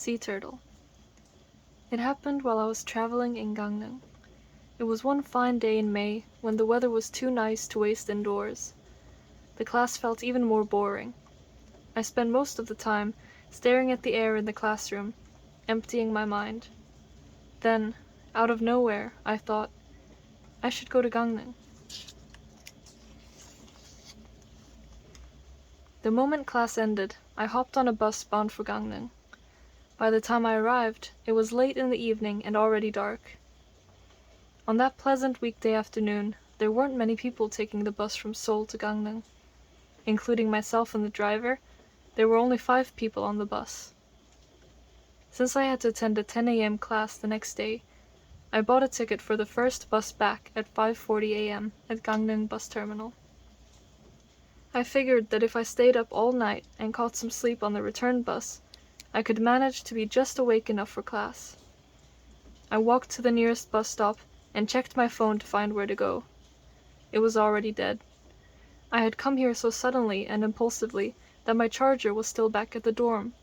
Sea turtle. It happened while I was traveling in Gangneung. It was one fine day in May when the weather was too nice to waste indoors. The class felt even more boring. I spent most of the time staring at the air in the classroom, emptying my mind. Then, out of nowhere, I thought, I should go to Gangneung. The moment class ended, I hopped on a bus bound for Gangneung. By the time I arrived, it was late in the evening and already dark. On that pleasant weekday afternoon, there weren't many people taking the bus from Seoul to Gangneung. Including myself and the driver, there were only 5 people on the bus. Since I had to attend a 10 a.m. class the next day, I bought a ticket for the first bus back at 5:40 a.m. at Gangneung bus terminal. I figured that if I stayed up all night and caught some sleep on the return bus, I could manage to be just awake enough for class. I walked to the nearest bus stop and checked my phone to find where to go. It was already dead. I had come here so suddenly and impulsively that my charger was still back at the dorm.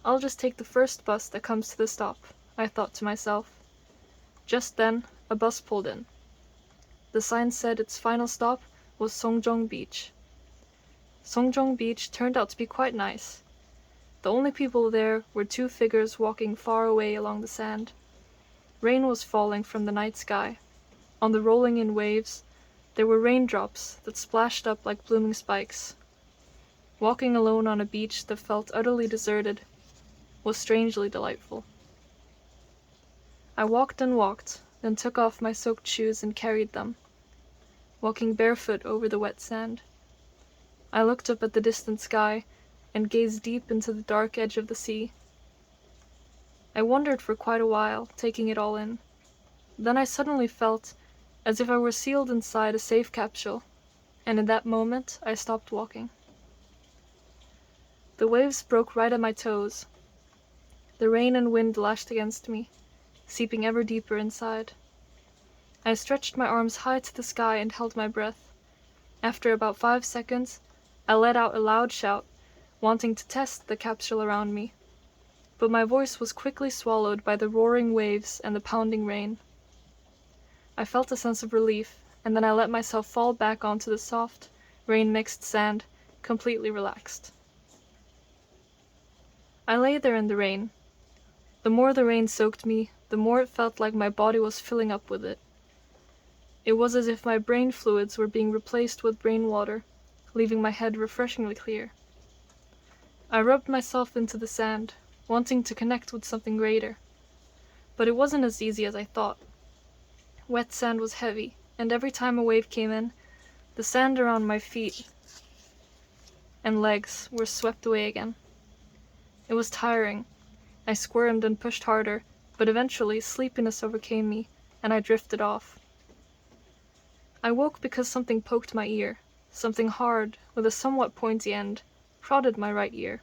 I'll just take the first bus that comes to the stop, I thought to myself. Just then, a bus pulled in. The sign said its final stop was Songjong Beach. Songjong Beach turned out to be quite nice. The only people there were 2 figures walking far away along the sand. Rain was falling from the night sky. On the rolling in waves, there were raindrops that splashed up like blooming spikes. Walking alone on a beach that felt utterly deserted was strangely delightful. I walked and walked, then took off my soaked shoes and carried them, walking barefoot over the wet sand. I looked up at the distant sky and gazed deep into the dark edge of the sea. I wondered for quite a while, taking it all in. Then I suddenly felt as if I were sealed inside a safe capsule, and in that moment I stopped walking. The waves broke right at my toes. The rain and wind lashed against me, seeping ever deeper inside. I stretched my arms high to the sky and held my breath. After about 5 seconds, I let out a loud shout, wanting to test the capsule around me. But my voice was quickly swallowed by the roaring waves and the pounding rain. I felt a sense of relief, and then I let myself fall back onto the soft, rain-mixed sand, completely relaxed. I lay there in the rain. The more the rain soaked me, the more it felt like my body was filling up with it. It was as if my brain fluids were being replaced with rainwater, leaving my head refreshingly clear. I rubbed myself into the sand, wanting to connect with something greater. But it wasn't as easy as I thought. Wet sand was heavy, and every time a wave came in, the sand around my feet and legs were swept away again. It was tiring. I squirmed and pushed harder, but eventually sleepiness overcame me, and I drifted off. I woke because something poked my ear. Something hard, with a somewhat pointy end, prodded my right ear.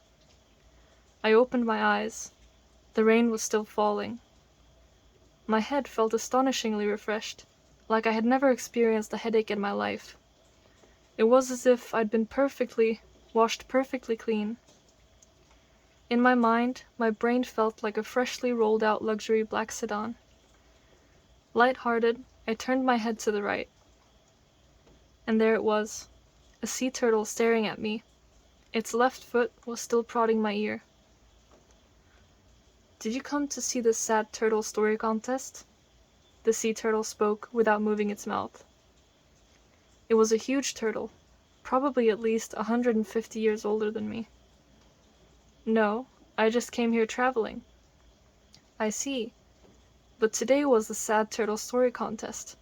I opened my eyes. The rain was still falling. My head felt astonishingly refreshed, like I had never experienced a headache in my life. It was as if I'd been washed perfectly clean. In my mind, my brain felt like a freshly rolled out luxury black sedan. Light-hearted, I turned my head to the right. And there it was, a sea turtle staring at me. Its left foot was still prodding my ear. "Did you come to see the sad turtle story contest?" The sea turtle spoke without moving its mouth. It was a huge turtle, probably at least 150 years older than me. "No, I just came here traveling." "I see. But today was the sad turtle story contest.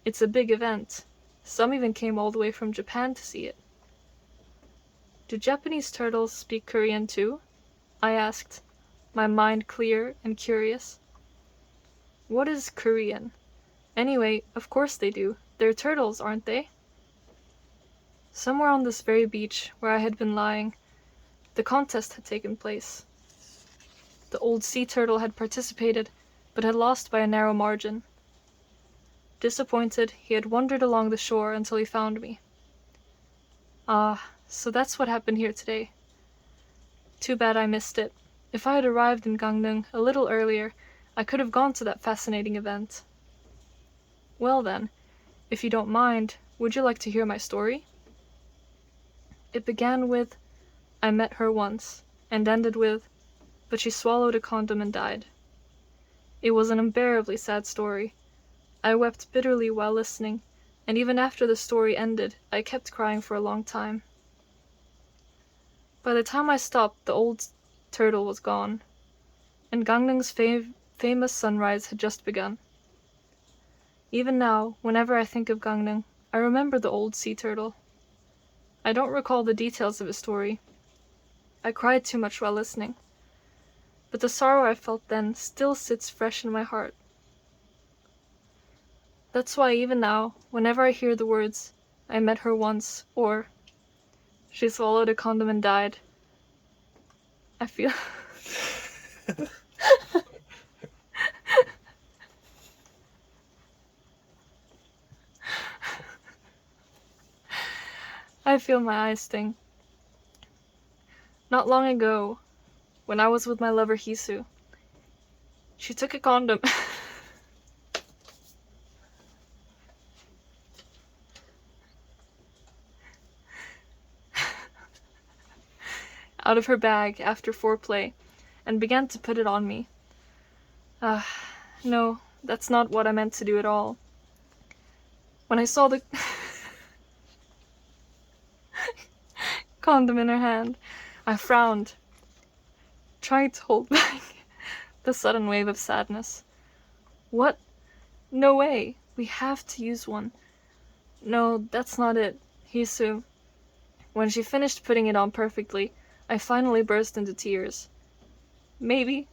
It's a big event. Some even came all the way from Japan to see it." "Do Japanese turtles speak Korean too?" I asked, my mind clear and curious. What is Korean? Anyway, of course they do. They're turtles, aren't they? Somewhere on this very beach where I had been lying, the contest had taken place. The old sea turtle had participated, but had lost by a narrow margin. Disappointed, he had wandered along the shore until he found me. Ah, so that's what happened here today. Too bad I missed it. If I had arrived in Gangneung a little earlier, I could have gone to that fascinating event. Well then, if you don't mind, would you like to hear my story? It began with, I met her once, and ended with, but she swallowed a condom and died. It was an unbearably sad story. I wept bitterly while listening, and even after the story ended, I kept crying for a long time. By the time I stopped, the old turtle was gone, and Gangneung's famous sunrise had just begun. Even now, whenever I think of Gangneung, I remember the old sea turtle. I don't recall the details of his story. I cried too much while listening. But the sorrow I felt then still sits fresh in my heart. That's why even now, whenever I hear the words, I met her once, or she swallowed a condom and died, I feel... I feel my eyes sting. Not long ago, when I was with my lover Hisu, she took a condom out of her bag after foreplay and began to put it on me. No, that's not what I meant to do at all. When I saw the condom in her hand, I frowned, trying to hold back the sudden wave of sadness. What? No way. We have to use one. No, that's not it. Hisu. When she finished putting it on perfectly, I finally burst into tears. Maybe.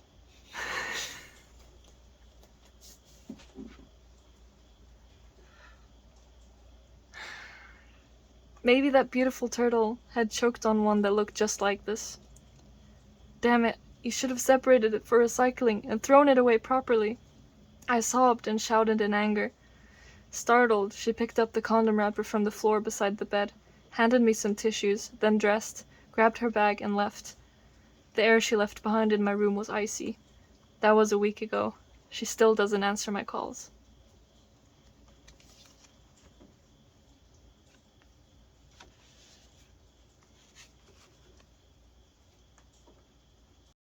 Maybe that beautiful turtle had choked on one that looked just like this. Damn it, you should have separated it for recycling and thrown it away properly. I sobbed and shouted in anger. Startled, she picked up the condom wrapper from the floor beside the bed, handed me some tissues, then dressed, grabbed her bag, and left. The air she left behind in my room was icy. That was a week ago. She still doesn't answer my calls.